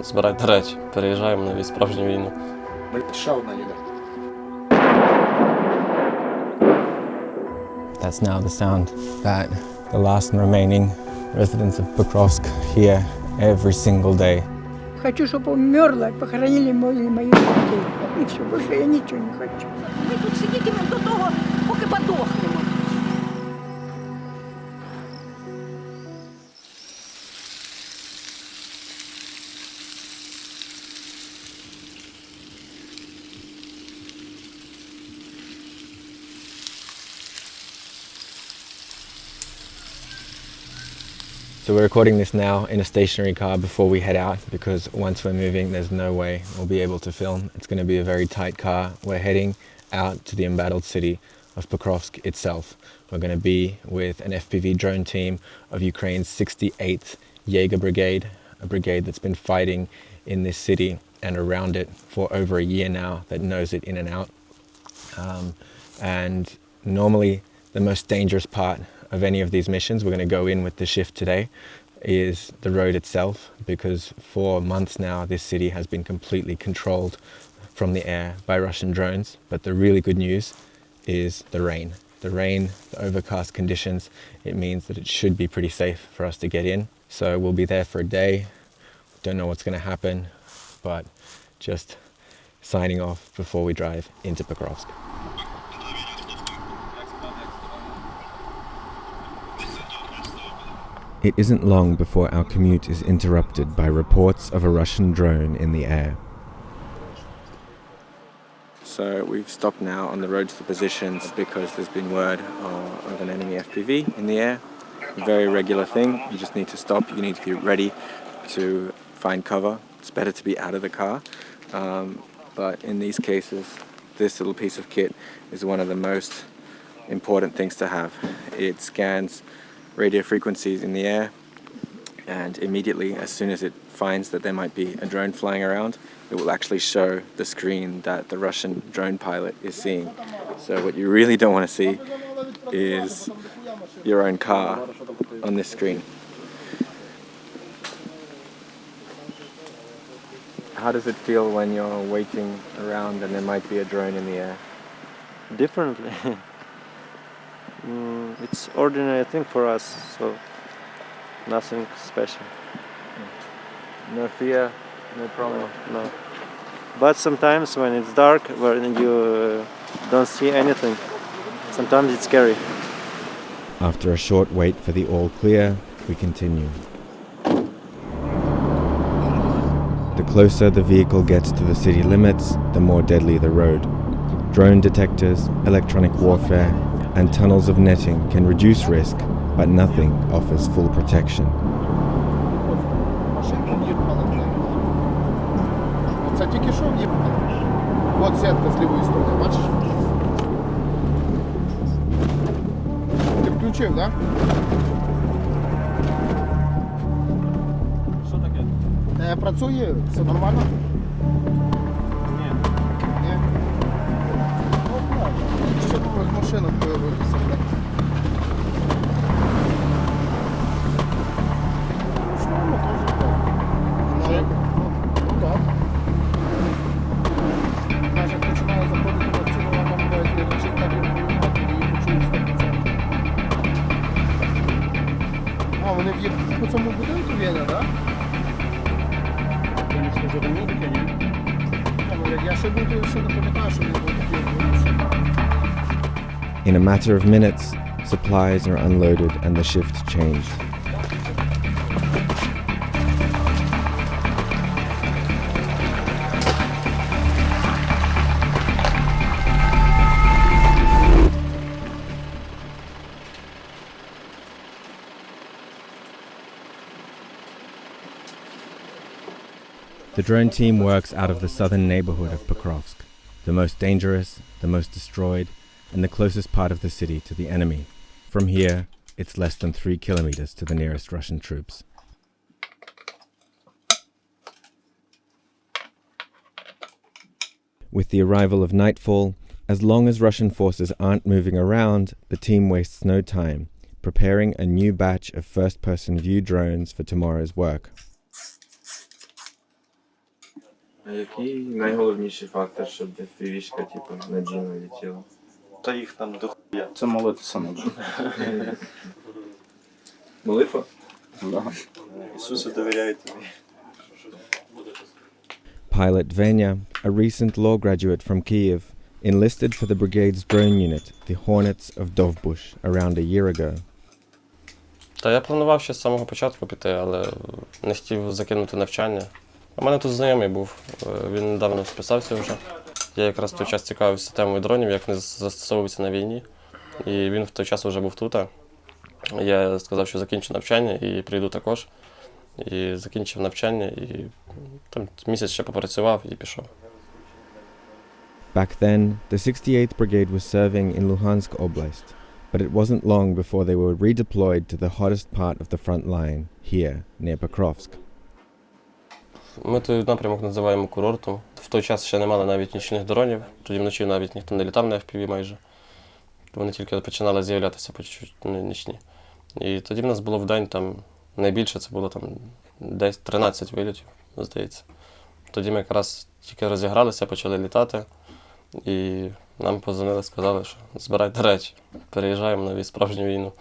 збирайте речі, переїжджаємо на справжню війну. That's now the sound that the last remaining residents of Pokrovsk hear every single day. Хочу, чтобы умерла, похоронили моих детей. И все, больше я ничего не хочу. Ми тут сидітимемо до того, поки подохнемо. So we're recording this now in a stationary car before we head out, because once we're moving there's no way we'll be able to film. It's going to be a very tight car. We're heading out to the embattled city of Pokrovsk itself. We're going to be with an FPV drone team of Ukraine's 68th Jaeger Brigade, a brigade that's been fighting in this city and around it for over a year now, that knows it in and out. And normally the most dangerous part of any of these missions, we're going to go in with the shift today, is the road itself, because for months now this city has been completely controlled from the air by Russian drones. But the really good news is the rain. The rain, the overcast conditions, it means that it should be pretty safe for us to get in. So we'll be there for a day. Don't know what's going to happen, but just signing off before we drive into Pokrovsk. It isn't long before our commute is interrupted by reports of a Russian drone in the air. So we've stopped now on the road to the positions because there's been word of an enemy FPV in the air. Very regular thing. You just need to stop. You need to be ready to find cover. It's better to be out of the car. But in these cases, this little piece of kit is one of the most important things to have. It scans radio frequencies in the air, and immediately, as soon as it finds that there might be a drone flying around, it will actually show the screen that the Russian drone pilot is seeing. So what you really don't want to see is your own car on this screen. How does it feel when you're waiting around and there might be a drone in the air? Differently. It's ordinary thing for us, so nothing special. No fear, no problem. No. But sometimes when it's dark, when you don't see anything, sometimes it's scary. After a short wait for the all clear, we continue. The closer the vehicle gets to the city limits, the more deadly the road. Drone detectors, electronic warfare, and tunnels of netting can reduce risk, but nothing offers full protection. Це тільки що в'їхали. От сетка з лівої сторони, бачиш? Ти включив, так? Що таке? Працює, все нормально? Ні. Ні? Ну, так. Ще нових машинок появилися. Ручному теж так. Ну, так. Знаєш, як починає заходити на ціну, вона буває лежить на рівні і почуєш 100%. А, вони в'їхали по цьому будинку Веня, так? Конечно, живемо таке, ні? Я ще буду, ще не пам'ятаю, що він був такий. In a matter of minutes, supplies are unloaded and the shift changed. The drone team works out of the southern neighborhood of Pokrovsk, the most dangerous, the most destroyed, and the closest part of the city to the enemy. From here, it's less than 3 kilometers to the nearest Russian troops. With the arrival of nightfall, as long as Russian forces aren't moving around, the team wastes no time, preparing a new batch of first-person view drones for tomorrow's work. А який найголовніший фактор, щоб FPV-шка типу, надійно летіла? Та їх там до хуя. Це молитися не вже. Молитва? Ісусу довіряють тобі. Pilot Venya, a recent law graduate from Kyiv, enlisted for the brigade's drone unit, the Hornets of Dovbush, around a year ago. Та я планував ще з самого початку піти, але не хотів закинути навчання. У мене тут знайомий був, він недавно списався вже. Я якраз в той час цікавився темою дронів, як вони застосовуються на війні. І він в той час вже був тут. Я сказав, що закінчу навчання і прийду також. І закінчив навчання, і там місяць ще попрацював і пішов. Back then, the 68th Brigade was serving in Luhansk Oblast, but it wasn't long before they were redeployed to the hottest part of the front line, here, near Pokrovsk. Ми той напрямок називаємо курортом. В той час ще не мали навіть нічних дронів, тоді вночі навіть ніхто не літав на FPV майже. Вони тільки починали з'являтися по чуть-чуть нічні. І тоді в нас було в день там найбільше, це було там десь 13 вилітів, здається. Тоді ми якраз тільки розігралися, почали літати, і нам подзвонили, сказали, що збирайте речі, переїжджаємо на справжню війну.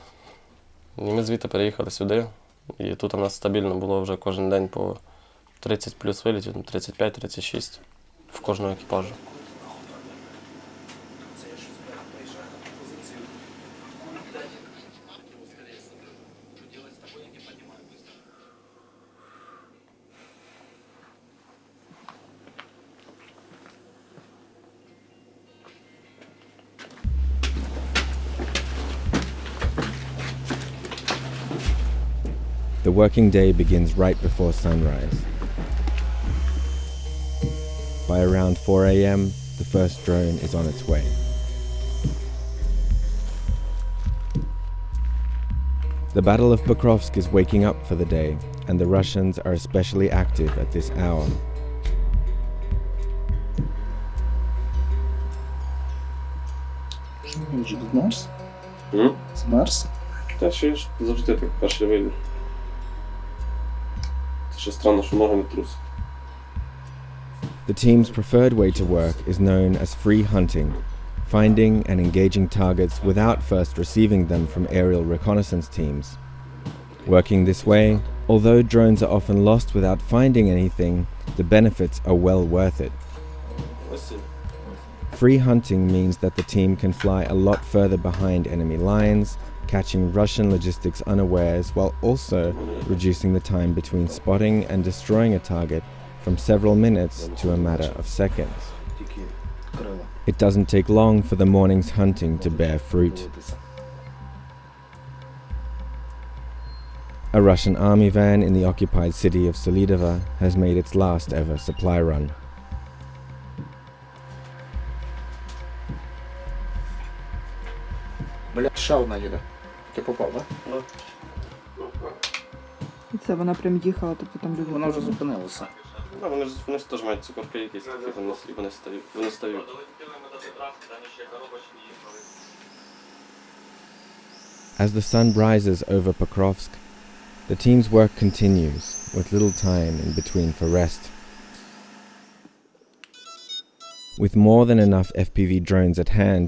І ми звідти переїхали сюди, і тут у нас стабільно було вже кожен день по 30 плюс вилітів, 35-36 в кожного екіпажу. The working day begins right before sunrise. By around 4 a.m., the first drone is on its way. The Battle of Pokrovsk is waking up for the day, and the Russians are especially active at this hour. Він же змерз? Змерз? Та ще ж завжди так перший виліт. Це ще странно, що ноги не трусить. The team's preferred way to work is known as free hunting, finding and engaging targets without first receiving them from aerial reconnaissance teams. Working this way, although drones are often lost without finding anything, the benefits are well worth it. Free hunting means that the team can fly a lot further behind enemy lines, catching Russian logistics unawares while also reducing the time between spotting and destroying a target from several minutes to a matter of seconds. It doesn't take long for the morning's hunting to bear fruit. A Russian army van in the occupied city of Solidovo has made its last ever supply run. Бля, ще одна їде. Ти попав, так? І це вона прям їхала, тобто там люди. Вона вже зупинилася. Ну, вони ж теж мають цукорки якісь такі, вони стають. As the sun rises over Pokrovsk, the team's work continues, with little time in between for rest. With more than enough FPV drones at hand,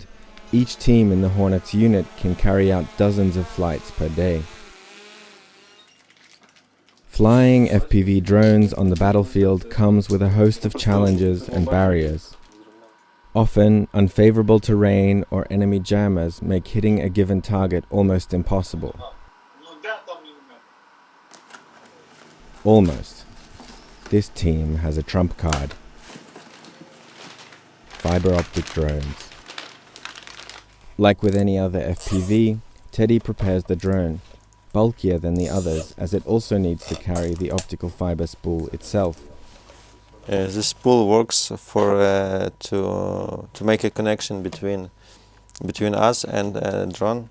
each team in the Hornets unit can carry out dozens of flights per day. Flying FPV drones on the battlefield comes with a host of challenges and barriers. Often, unfavorable terrain or enemy jammers make hitting a given target almost impossible. Almost. This team has a trump card. Fiber optic drones. Like with any other FPV, Teddy prepares the drone, bulkier than the others as it also needs to carry the optical fiber spool itself. This spool works for to make a connection between us and drone.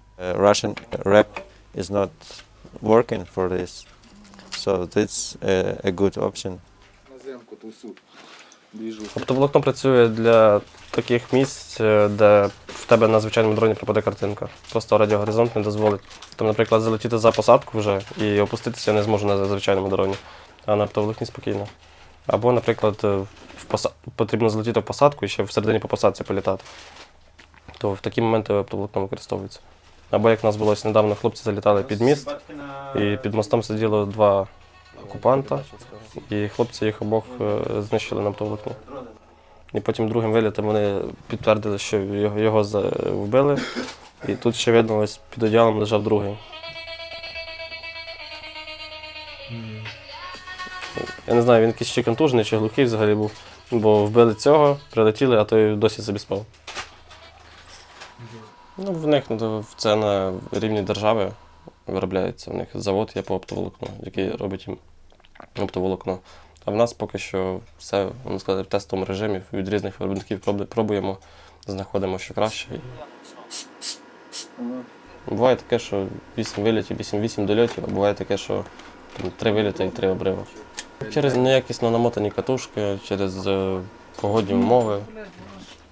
Russian rep is not working for this, so that's a good option. Наземку ту всю біжу. Оптоволокно працює для таких місць, де в тебе на звичайному дроні пропаде картинка. Просто радіогоризонт не дозволить. Там, наприклад, залетіти за посадку вже і опуститися я не зможу на звичайному дроні, а на оптоволокні спокійно. Або, наприклад, потрібно злетіти в посадку і ще всередині по посадці політати, то в такі моменти оптоволокно використовується. Або як в нас було недавно, хлопці залітали під міст, і під мостом сиділо 2 окупанта, і хлопці їх обох знищили на оптоволокні. І потім другим вилітом вони підтвердили, що його вбили, і тут ще видно, ось під одіялом лежав другий. Я не знаю, він якийсь чи контужений, чи глухий взагалі був, бо вбили цього, прилетіли, а той досі собі спав. Ну, в них це на рівні держави виробляється, в них завод є по оптоволокну, який робить їм оптоволокно. А в нас поки що все, можна сказати, в тестовому режимі, від різних виробників пробуємо, знаходимо, що краще. Буває таке, що 8 вилітів, 8 дольотів, а буває таке, що 3 виліти і 3 обриви. Через неякісно намотані катушки, через погодні умови.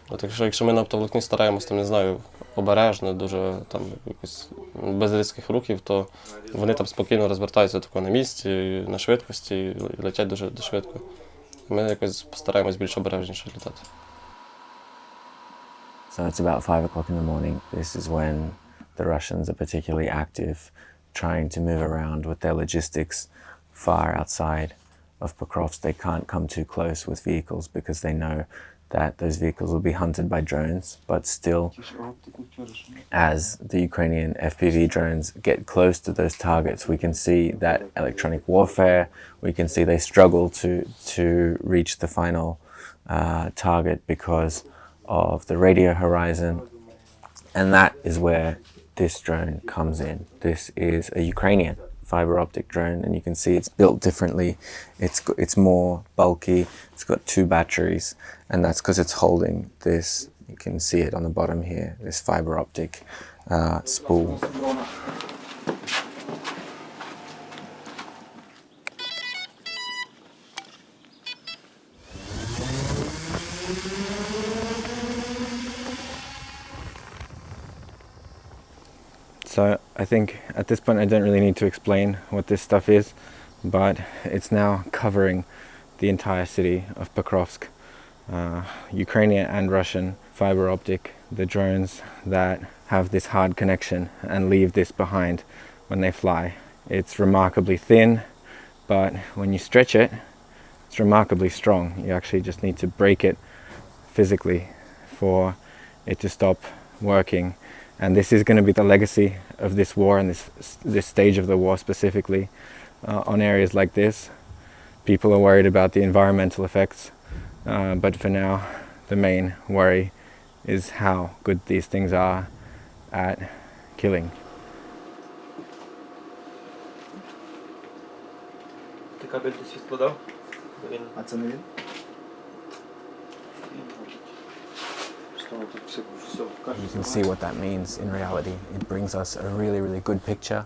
От якщо ми на оптоволокні стараємося, там, не знаю, обережно, дуже там якось без різких рухів, то вони там спокійно розвертаються тако на місці, на швидкості і летять дуже швидко. Ми якось постараємось більш обережніше літати. So it's about 5 o'clock in the morning. This is when the Russians are particularly active, trying to move around with their logistics far outside of Pokrovsk. They can't come too close with vehicles because they know that those vehicles will be hunted by drones, but still, as the Ukrainian FPV drones get close to those targets, we can see that electronic warfare, we can see they struggle to reach the final target because of the radio horizon, and that is where this drone comes in. This is a Ukrainian fiber optic drone, and you can see it's built differently. It's more bulky, it's got 2 batteries, and that's because it's holding this, you can see it on the bottom here, this fiber optic spool. So I think at this point I don't really need to explain what this stuff is, but it's now covering the entire city of Pokrovsk. Ukrainian and Russian fiber optic, the drones that have this hard connection and leave this behind when they fly. It's remarkably thin, but when you stretch it, it's remarkably strong. You actually just need to break it physically for it to stop working. And this is going to be the legacy of this war and this stage of the war specifically on areas like this. People are worried about the environmental effects, but for now the main worry is how good these things are at killing. А це не він? You can see what that means in reality. It brings us a really, really good picture,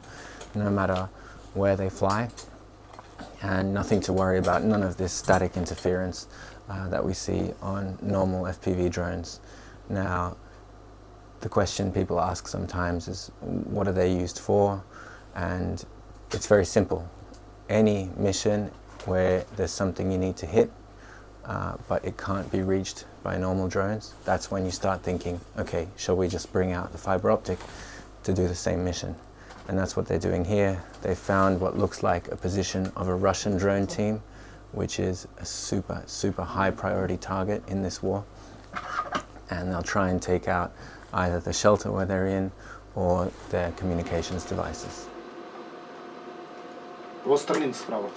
no matter where they fly, and nothing to worry about, none of this static interference that we see on normal FPV drones. Now, the question people ask sometimes is, what are they used for? And it's very simple. Any mission where there's something you need to hit, but it can't be reached by normal drones, that's when you start thinking, okay, shall we just bring out the fiber optic to do the same mission? And that's what they're doing here. They found what looks like a position of a Russian drone team, which is a super, super high priority target in this war. And they'll try and take out either the shelter where they're in or their communications devices. Ось Старлінг справа.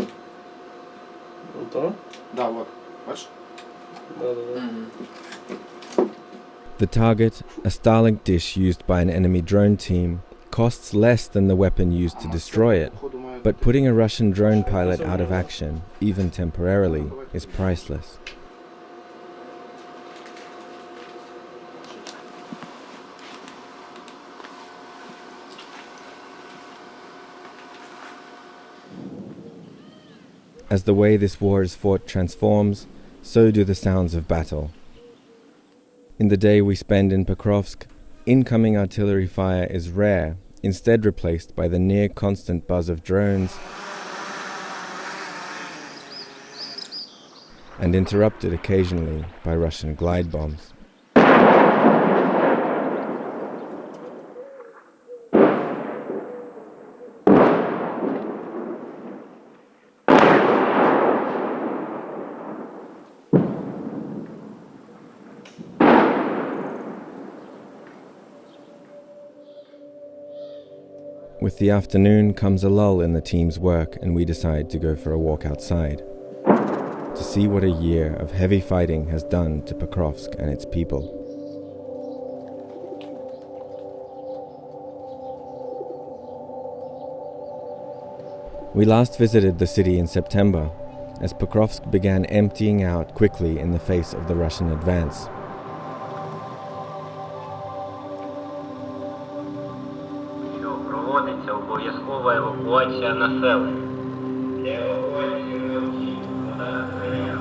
Да, вот. Бачиш? The target, a Starlink dish used by an enemy drone team, costs less than the weapon used to destroy it, but putting a Russian drone pilot out of action, even temporarily, is priceless. As the way this war is fought transforms, so do the sounds of battle. In the day we spend in Pokrovsk, incoming artillery fire is rare, instead replaced by the near-constant buzz of drones and interrupted occasionally by Russian glide bombs. With the afternoon comes a lull in the team's work, and we decide to go for a walk outside to see what a year of heavy fighting has done to Pokrovsk and its people. We last visited the city in September, as Pokrovsk began emptying out quickly in the face of the Russian advance. Проводиться обов'язкова евакуація населення. Для евакуації необхідно надати заяву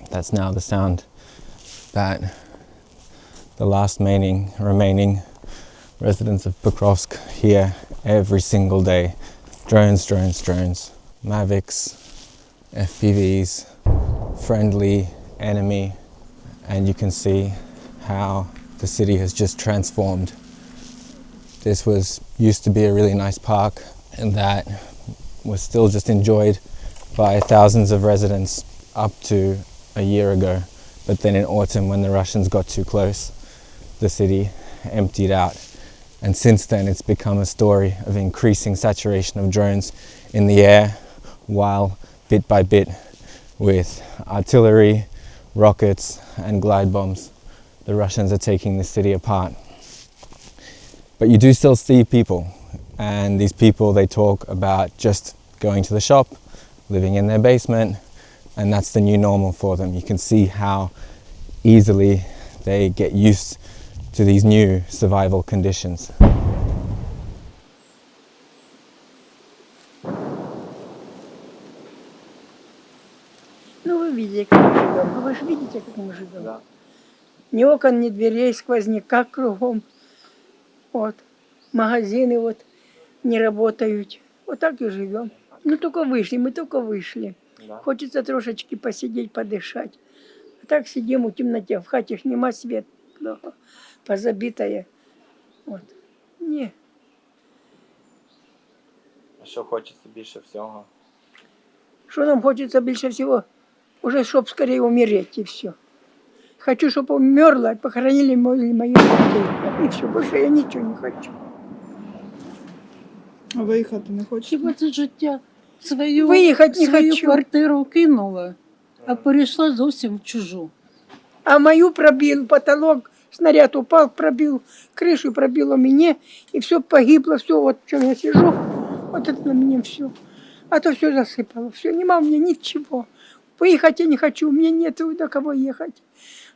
That's now the sound that the last remaining residents of Pokrovsk hear every single day. Drones, drones, drones. Mavics, FPVs, friendly, enemy, and you can see how the city has just transformed. This used to be a really nice park, and that was still just enjoyed by thousands of residents up to a year ago. But then in autumn, when the Russians got too close, the city emptied out. And since then, it's become a story of increasing saturation of drones in the air, while bit by bit, with artillery, rockets, and glide bombs, the Russians are taking the city apart. But you do still see people, and these people, they talk about just going to the shop, living in their basement, and that's the new normal for them. You can see how easily they get used to these new survival conditions. Ну, вы видите, как мы живем. Ну, вы же видите, как мы живем. Да. Ни окон, ни дверей, сквозняка кругом. Вот. Магазины вот не работают. Вот так и живем. Ну, только вышли, мы только вышли. Да. Хочется трошечки посидеть, подышать. А так сидим у темноте. В хате нема света. Позабитая. Вот. Не. А що хочеться більше всього? Что нам хочется больше всего? Уже, чтоб скорее умереть, и все. Хочу, чтобы умерла, и похоронили моих детей. И все, больше я ничего не хочу. А виїхати не хочете? Хіба це життя свою хочу. квартиру кинула, а перейшла зовсім в чужу. А мою пробил потолок, снаряд упал, пробил крышу, пробило мне, и все погибло, все, вот в чем я сижу, вот это на мне все. А то все засыпало, все, нема у меня ничего. Поехать я не хочу, у меня нету до кого ехать.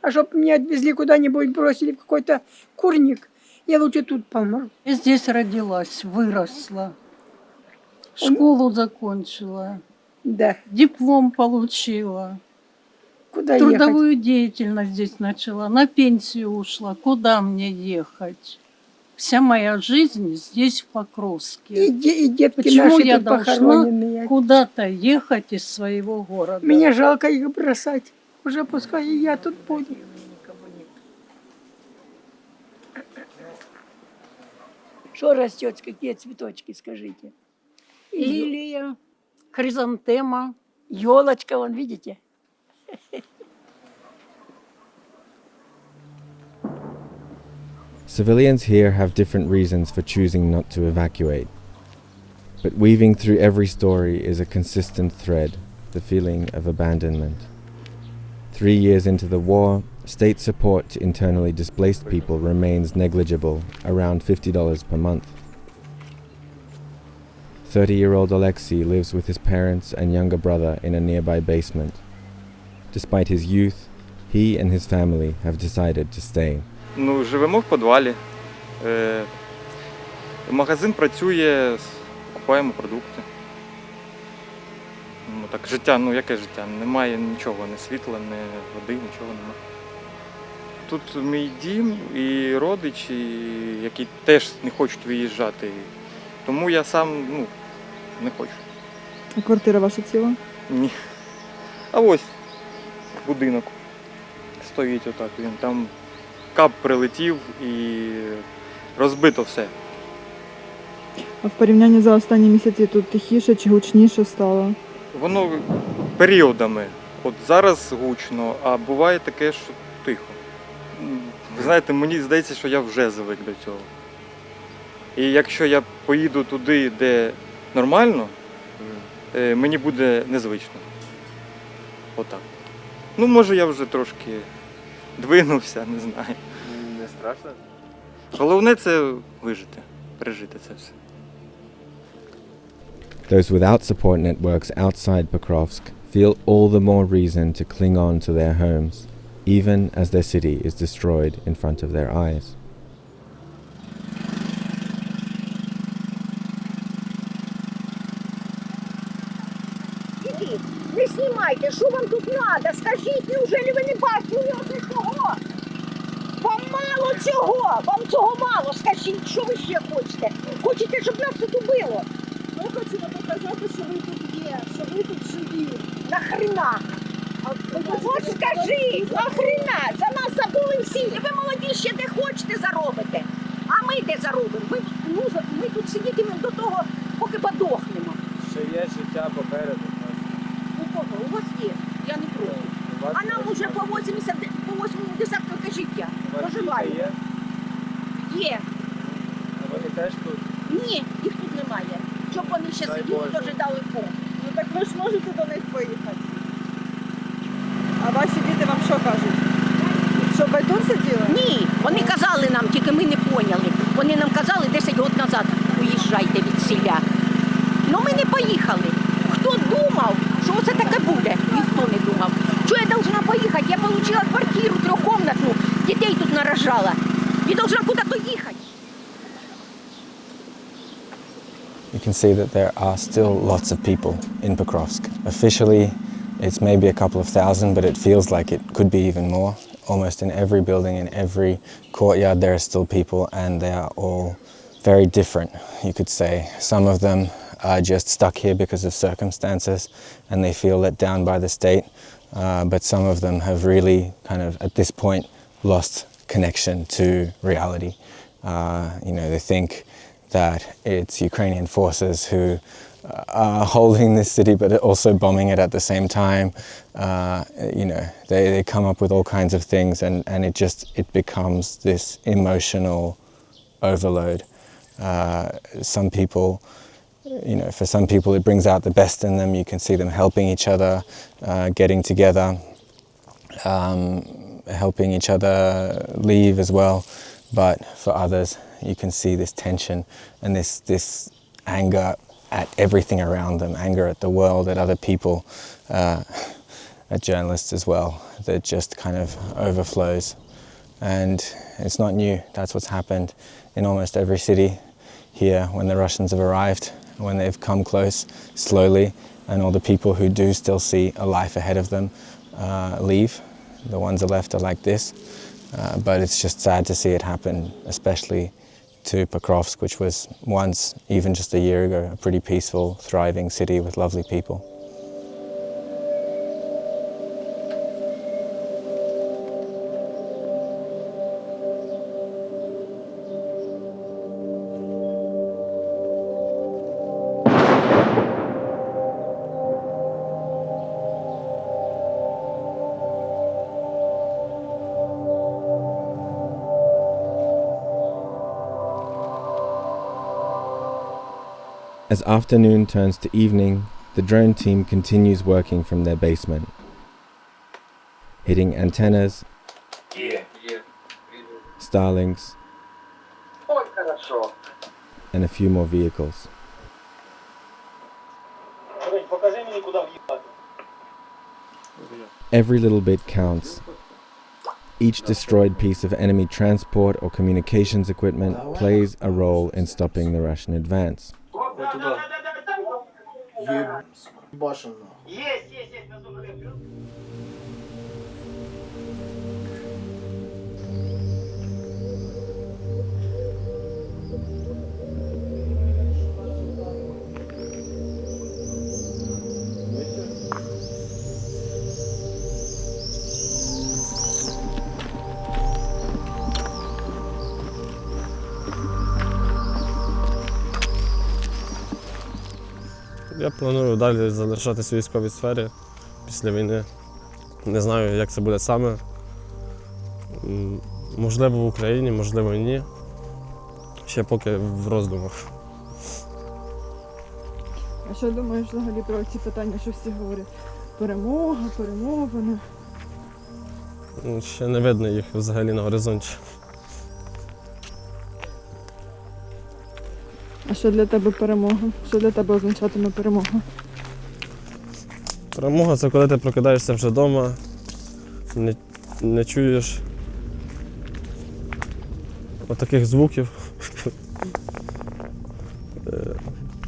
А чтоб меня отвезли куда-нибудь, бросили в какой-то курник, я лучше тут помру. Я здесь родилась, выросла, школу закончила, да. Диплом получила, куда трудовую ехать? Деятельность здесь начала, на пенсию ушла. Куда мне ехать? Вся моя жизнь здесь, в Покровске. И детки Почему наши я тут должна похороненные? куда-то ехать из своего города? Мне жалко их бросать. Уже пускай и я тут буду. Что растет, какие цветочки, скажите? Лилия, хризантема. Елочка, вон, видите? Civilians here have different reasons for choosing not to evacuate. But weaving through every story is a consistent thread, the feeling of abandonment. 3 years into the war, state support to internally displaced people remains negligible, around $50 per month. 30-year-old Alexei lives with his parents and younger brother in a nearby basement. Despite his youth, he and his family have decided to stay. Ну, живемо в підвалі. Магазин працює, купуємо продукти. Ну, так, життя, ну яке життя? Немає нічого, ні світла, ні води, нічого немає. Тут мій дім і родичі, які теж не хочуть виїжджати. Тому я сам, не хочу. А квартира ваша ціла? Ні. А ось будинок стоїть отак. Він там кап прилетів і розбито все. А в порівнянні за останні місяці тут тихіше чи гучніше стало? Воно періодами. От зараз гучно, а буває таке, що тихо. Ви знаєте, мені здається, що я вже звик до цього. І якщо я поїду туди, де нормально, мені буде незвично. Отак. Ну, може, я вже трошки двинувся, не знаю. Не страшно? Головне це вижити, пережити це все. Those without support networks outside Pokrovsk feel all the more reason to cling on to their homes, even as their city is destroyed in front of their eyes. Діти, не знімайте, що вам тут треба? Скажіть, неужели ви не бачите у нього цього? Вам мало цього, вам цього мало, скажіть, що ви ще хочете? Хочете, щоб нас тут убило? Ми хочемо показати, що ви тут є, що ви тут живі. Нахрена? От скажи, нахрена? За нас забули всі. Ви молоді ще де хочете заробите. А ми де заробимо? Ми тут сидітимемо до того, поки подохнемо. Ще є життя попереду. У кого? У вас є. Я не проти. А нам уже по 80 роки життя. Проживаємо. Є. Вони теж тут. Ні, їх тут немає. Щоб вони ще сиділи, дожидали фон. Ну так ви ж можете до них поїхати. А ваші діти вам що кажуть? Що байдуться діло? Ні, вони казали нам, тільки ми не поняли. Вони нам казали 10 років назад, уїжджайте від сіля. Ну ми не поїхали. Хто думав, що це таке буде? Ніхто не думав. Що я должна поїхати? Я отримала квартиру трьохкомнатну, дітей тут нарожала. І должна куди-то їхати. You can see that there are still lots of people in Pokrovsk. Officially, it's maybe a couple of thousand, but it feels like it could be even more. Almost in every building, in every courtyard, there are still people, and they are all very different, you could say. Some of them are just stuck here because of circumstances, and they feel let down by the state. But some of them have really kind of, at this point, lost connection to reality. They think that it's Ukrainian forces who are holding this city but also bombing it at the same time. They come up with all kinds of things, and it becomes this emotional overload. Some people, for some people it brings out the best in them. You can see them helping each other, getting together, helping each other leave as well. But for others, you can see this tension and this anger at everything around them, anger at the world, at other people, at journalists as well, that just kind of overflows. And it's not new. That's what's happened in almost every city here when the Russians have arrived, when they've come close slowly, and all the people who do still see a life ahead of them leave. The ones that are left are like this. But it's just sad to see it happen, especially to Pokrovsk, which was once, even just a year ago, a pretty peaceful, thriving city with lovely people. As afternoon turns to evening, the drone team continues working from their basement, hitting antennas, Starlinks, and a few more vehicles. Every little bit counts, each destroyed piece of enemy transport or communications equipment plays a role in stopping the Russian advance. Я планую далі залишатися у військовій сфері після війни. Не знаю, як це буде саме. Можливо, в Україні, можливо, ні. Ще поки в роздумах. А що думаєш взагалі про ці питання, що всі говорять? Перемога, перемовини. Ще не видно їх взагалі на горизонті. А що для тебе перемога? Що для тебе означатиме перемога? Перемога – це коли ти прокидаєшся вже вдома, не чуєш отаких звуків.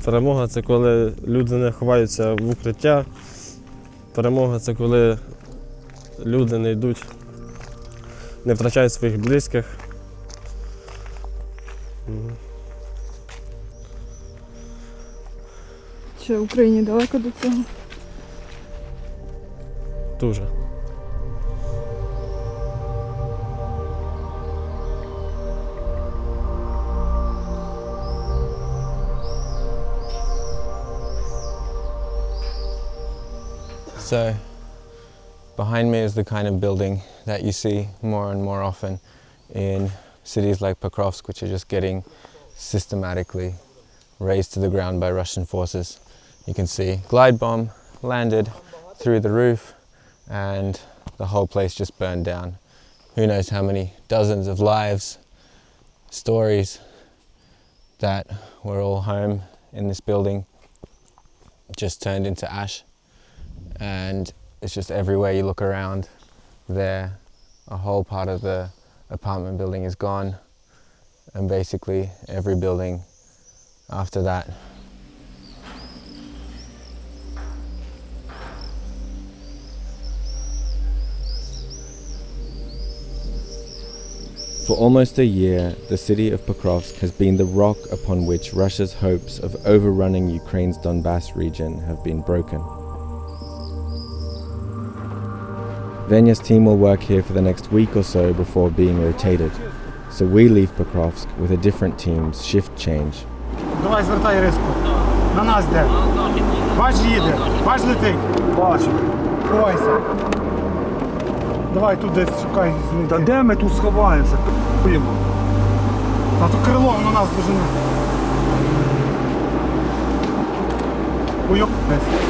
Перемога – це коли люди не ховаються в укриття. Перемога – це коли люди не йдуть, не втрачають своїх близьких. Чи Україні далеко до цього? Дуже. So, behind me is the kind of building that you see more and more often in cities like Pokrovsk, which are just getting systematically razed to the ground by Russian forces. You can see glide bomb landed through the roof and the whole place just burned down. Who knows how many dozens of lives, stories that were all home in this building just turned into ash. And it's just everywhere you look around there, a whole part of the apartment building is gone, and basically every building after that. For almost a year, the city of Pokrovsk has been the rock upon which Russia's hopes of overrunning Ukraine's Donbass region have been broken. Venya's team will work here for the next week or so before being rotated, so we leave Pokrovsk with a different team's shift change. Давай, звертай різко. На нас де. Бач їде. Бач летить. Бачу. Ховайся. Давай тут десь шукай. Та де ми тут сховаємося? П***ємо. Та то крило на нас дожене. Уйоб десь.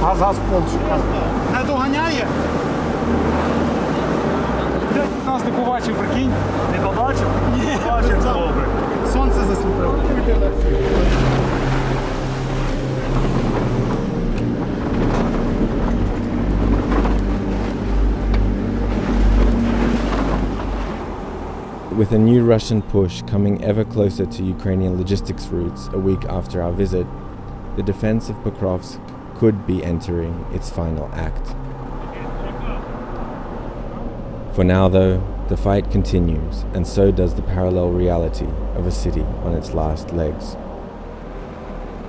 Газ в пол шукай. Не доганяє? Нас не побачив, прикинь. Не побачив? Ні. Побачив, добре. Сонце засліпило. With a new Russian push coming ever closer to Ukrainian logistics routes a week after our visit, the defense of Pokrovsk could be entering its final act. For now, though, the fight continues, and so does the parallel reality of a city on its last legs.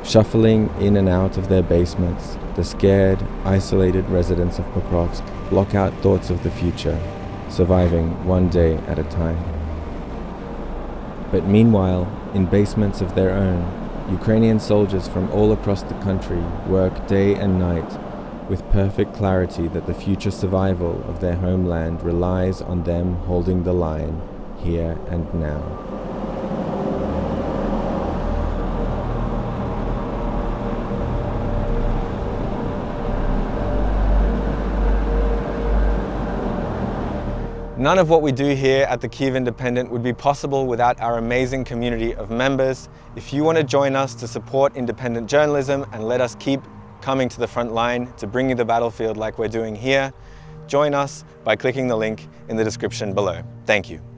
Shuffling in and out of their basements, the scared, isolated residents of Pokrovsk block out thoughts of the future, surviving one day at a time. But meanwhile, in basements of their own, Ukrainian soldiers from all across the country work day and night with perfect clarity that the future survival of their homeland relies on them holding the line here and now. None of what we do here at the Kyiv Independent would be possible without our amazing community of members. If you want to join us to support independent journalism and let us keep coming to the front line to bring you the battlefield like we're doing here, Join us by clicking the link in the description below. Thank you.